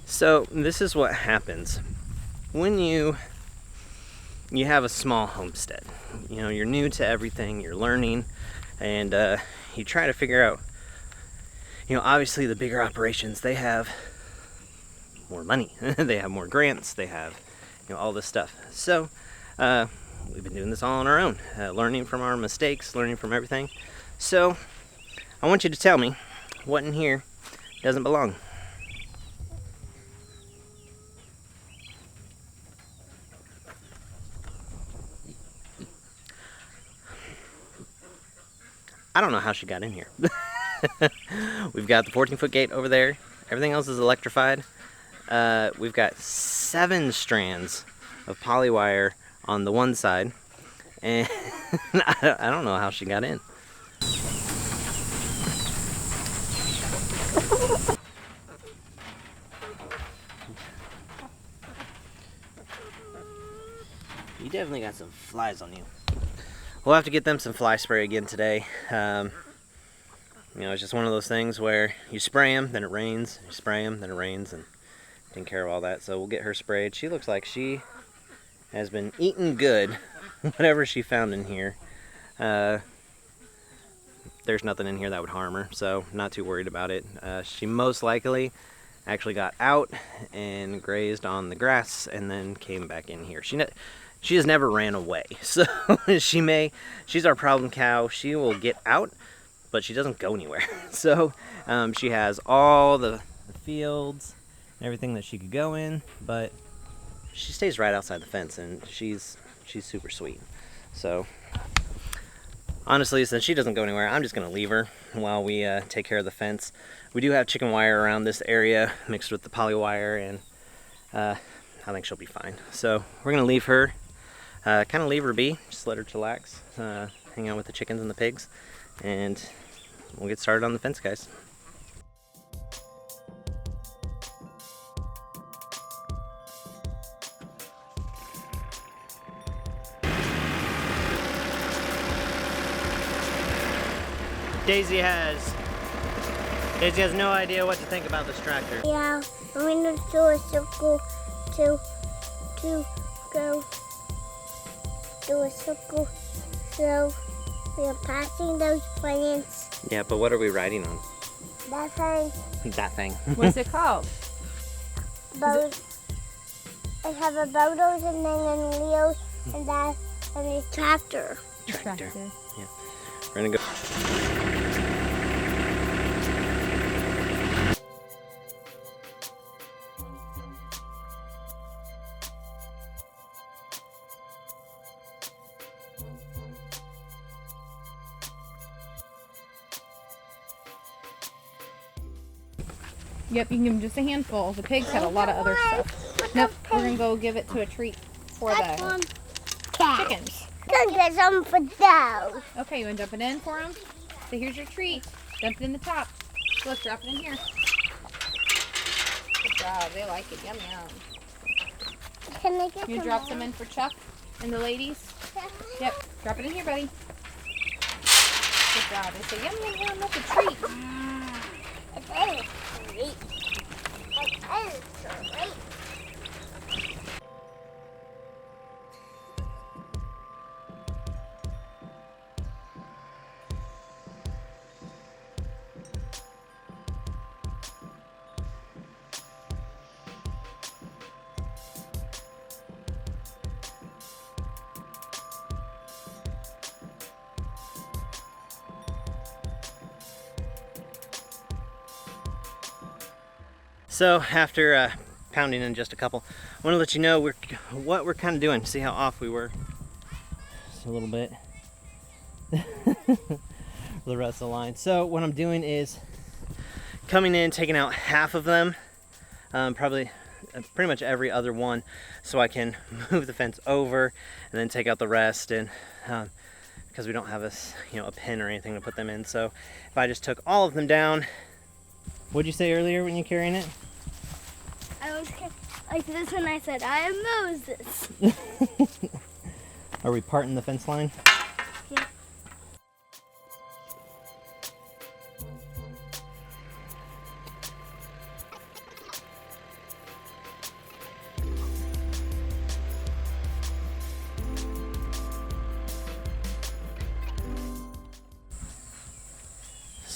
So this is what happens when you have a small homestead. You know, you're new to everything, you're learning, and you try to figure out, you know, obviously the bigger operations, they have more money, they have more grants, they have, you know, all this stuff. So we've been doing this all on our own, learning from our mistakes, learning from everything. So I want you to tell me what in here doesn't belong. I don't know how she got in here. We've got the 14-foot gate over there. Everything else is electrified. We've got 7 strands of poly wire on the one side, and I don't know how she got in. You definitely got some flies on you. We'll have to get them some fly spray again today. You know, it's just one of those things where you spray them, then it rains, you spray them, then it rains, and taking care of all that. So we'll get her sprayed. She looks like she has been eating good, whatever she found in here. There's nothing in here that would harm her, so not too worried about it. She most likely actually got out and grazed on the grass and then came back in here. She has never ran away, so she's our problem cow. She will get out, but she doesn't go anywhere. So she has all the fields and everything that she could go in, but she stays right outside the fence, and she's super sweet. So honestly, since she doesn't go anywhere, I'm just gonna leave her while we take care of the fence. We do have chicken wire around this area mixed with the poly wire, and I think she'll be fine. So we're gonna leave her, kind of leave her be, just let her chillax, hang out with the chickens and the pigs, and we'll get started on the fence, guys. Daisy has no idea what to think about this tractor. Yeah, I'm gonna do a circle to go do a circle, so we are passing those plants. Yeah, but what are we riding on? That thing. That thing. What's it called? Boat. I have a boaters and then a Leo and a tractor. Tractor. Yeah. We're gonna go. Yep, you can give them just a handful. The pigs had a lot of other stuff. Nope, we're gonna go give it to a treat for the chickens. Go get some for those. Okay, you wanna dump it in for them? So here's your treat. Dump it in the top. So let's drop it in here. Good job, they like it. Yum yum. Can I get You some drop more? some in for Chuck and the ladies? Yep, drop it in here, buddy. Good job. They say yum yum yum, that's a treat. That is sweet. That is sweet. So after pounding in just a couple, I want to let you know what we're kind of doing. See how off we were? Just a little bit. The rest of the line. So what I'm doing is coming in, taking out half of them, probably pretty much every other one, so I can move the fence over and then take out the rest. And because we don't have a pin or anything to put them in, so if I just took all of them down. What'd you say earlier when you're carrying it? I was like this when I said, I am Moses. Are we parting the fence line? Yeah.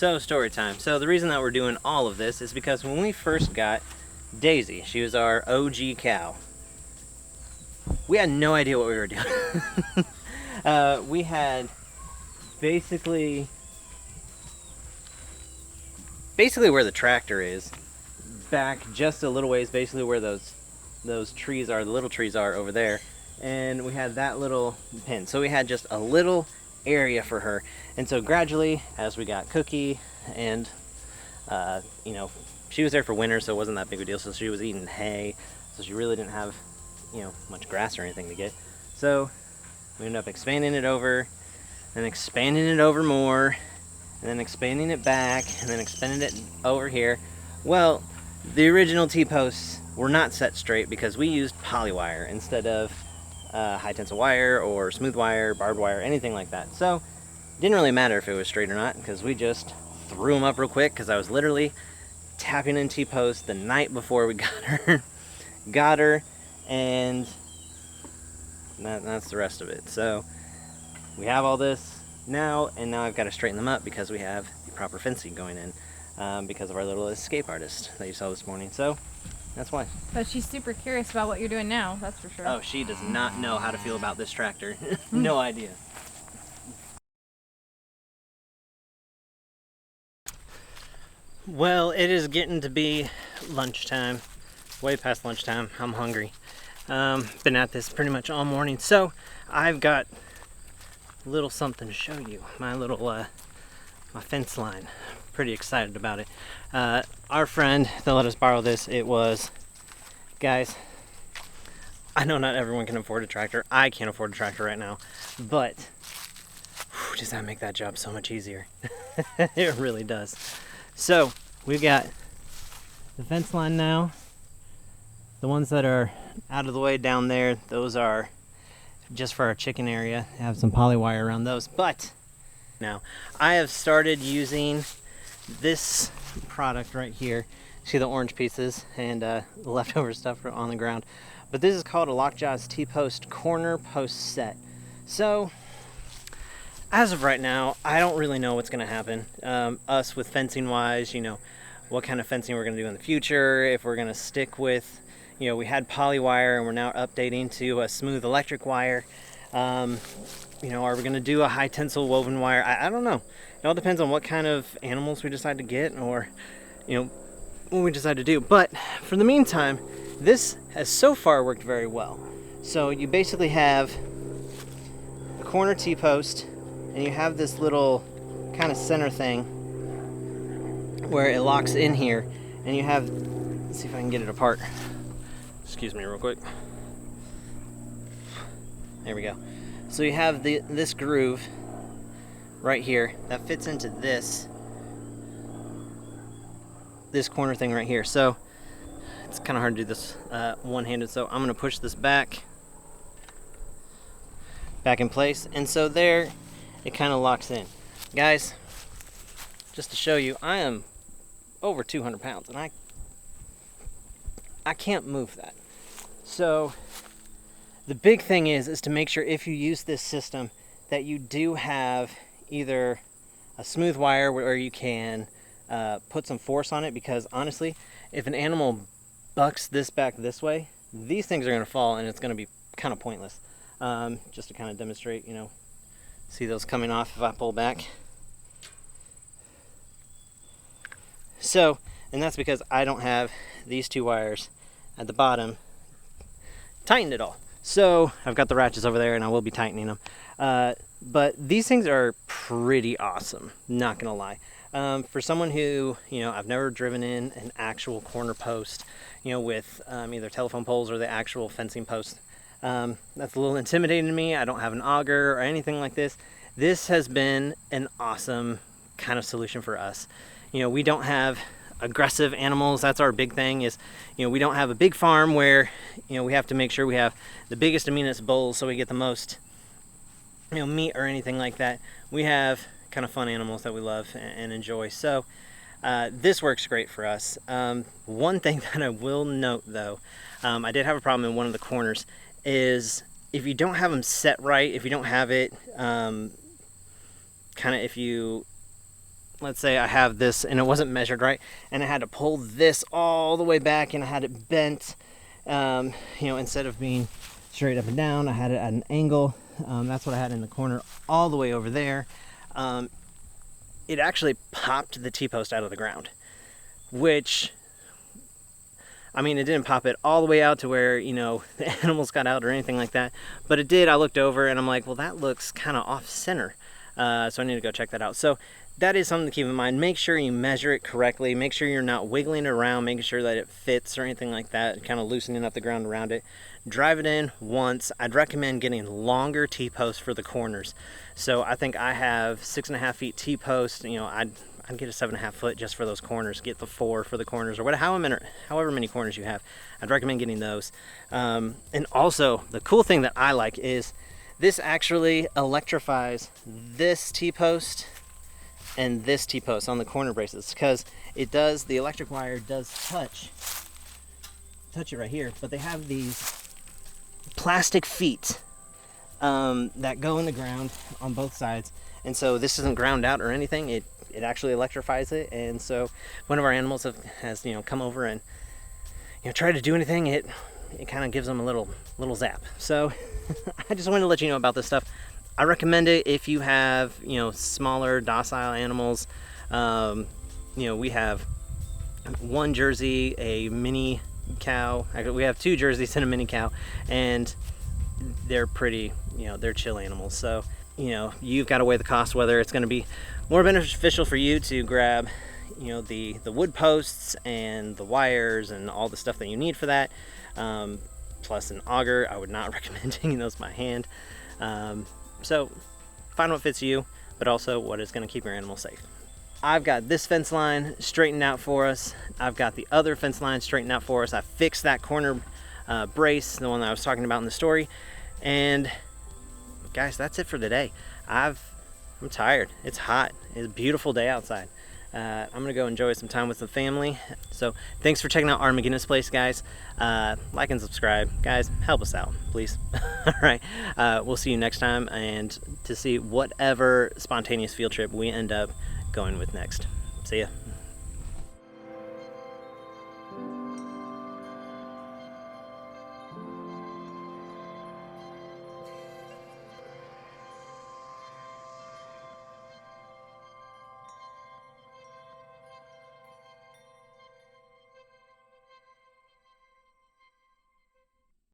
So story time. So the reason that we're doing all of this is because when we first got Daisy, she was our OG cow, we had no idea what we were doing. We had basically where the tractor is, back just a little ways, basically where those trees are, the little trees are over there, and we had that little pen. So we had just a little area for her. And so gradually, as we got Cookie, and you know, she was there for winter, so it wasn't that big of a deal. So she was eating hay, so she really didn't have, you know, much grass or anything to get. So we ended up expanding it over, and expanding it over more, and then expanding it back, and then expanding it over here. Well, the original T-posts were not set straight because we used polywire instead of high tensile wire or smooth wire, barbed wire, anything like that. So it didn't really matter if it was straight or not, because we just threw them up real quick, because I was literally tapping in T-posts the night before we got her, and that's the rest of it. So we have all this now, and now I've got to straighten them up because we have the proper fencing going in, because of our little escape artist that you saw this morning. So that's why. But she's super curious about what you're doing now, that's for sure. Oh, she does not know how to feel about this tractor. No idea. Well, it is getting to be lunchtime, way past lunchtime. I'm hungry. Been at this pretty much all morning, so I've got a little something to show you. My little my fence line. Pretty excited about it. Our friend that let us borrow this, it was, guys, I know not everyone can afford a tractor. I can't afford a tractor right now, but whew, does that make that job so much easier? It really does. So we've got the fence line now. The ones that are out of the way down there, those are just for our chicken area. I have some poly wire around those. But now I have started using this product right here. See the orange pieces and the leftover stuff on the ground. But this is called a Lockjaw's T-post corner post set. So as of right now, I don't really know what's going to happen. Us with fencing wise, you know, what kind of fencing we're going to do in the future, if we're going to stick with, you know, we had poly wire and we're now updating to a smooth electric wire. You know, are we going to do a high tensile woven wire? I don't know. It all depends on what kind of animals we decide to get, or, you know, what we decide to do. But for the meantime, this has so far worked very well. So you basically have a corner T-post, and you have this little kind of center thing where it locks in here, and you have, let's see if I can get it apart. Excuse me real quick. There we go. So you have this groove right here that fits into this corner thing right here. So it's kind of hard to do this one-handed, so I'm going to push this back in place, and so there it kind of locks in. Guys, just to show you, I am over 200 pounds, and I can't move that. So the big thing is to make sure, if you use this system, that you do have either a smooth wire where you can put some force on it, because honestly, if an animal bucks this back this way, these things are going to fall, and it's going to be kind of pointless. Just to kind of demonstrate, you know, see those coming off if I pull back. So, and that's because I don't have these two wires at the bottom tightened at all. So I've got the ratchets over there, and I will be tightening them. But these things are pretty awesome, not gonna lie. For someone who, you know, I've never driven in an actual corner post, you know, with either telephone poles or the actual fencing post. That's a little intimidating to me. I don't have an auger or anything like this. This has been an awesome kind of solution for us. You know, we don't have aggressive animals. That's our big thing, is, you know, we don't have a big farm where, you know, we have to make sure we have the biggest and meanest bulls so we get the most, you know, meat or anything like that. We have kind of fun animals that we love and enjoy. So this works great for us. One thing that I will note though, I did have a problem in one of the corners, is if you don't have them set right, if you don't have it kind of, if you let's say I have this and it wasn't measured right, and I had to pull this all the way back and I had it bent, instead of being straight up and down, I had it at an angle. That's what I had in the corner all the way over there. It actually popped the T-post out of the ground, which, I mean, it didn't pop it all the way out to where, the animals got out or anything like that, but it did. I looked over and I'm like, well, that looks kind of off center. So I need to go check that out. So that is something to keep in mind. Make sure you measure it correctly. Make sure you're not wiggling it around, making sure that it fits or anything like that, kind of loosening up the ground around it. Drive it in once. I'd recommend getting longer T-posts for the corners. So I think I have 6.5 feet T-post. I'd get a 7.5 foot just for those corners. Get the 4 for the corners, or however many corners you have. I'd recommend getting those. And also, the cool thing that I like is this actually electrifies this T-post and this T-post on the corner braces, because the electric wire does touch it right here, but they have these plastic feet that go in the ground on both sides, and so this isn't ground out or anything. It actually electrifies it, and so one of our animals has come over and try to do anything, it kind of gives them a little zap. So I just wanted to let you know about this stuff. I recommend it if you have smaller docile animals. We have one Jersey, a mini cow. We have 2 Jerseys and a mini cow, and they're pretty, they're chill animals. So you've got to weigh the cost, whether it's going to be more beneficial for you to grab the wood posts and the wires and all the stuff that you need for that, plus an auger. I would not recommend taking those by hand. So find what fits you, but also what is going to keep your animal safe. I've got this fence line straightened out for us. I've got the other fence line straightened out for us. I fixed that corner brace, the one that I was talking about in the story. And guys, that's it for today. I'm tired. It's hot. It's a beautiful day outside. I'm gonna go enjoy some time with the family. So thanks for checking out our McGinnis Place, guys. Like and subscribe, guys. Help us out, please. All right. We'll see you next time, and to see whatever spontaneous field trip we end up going with next. See ya.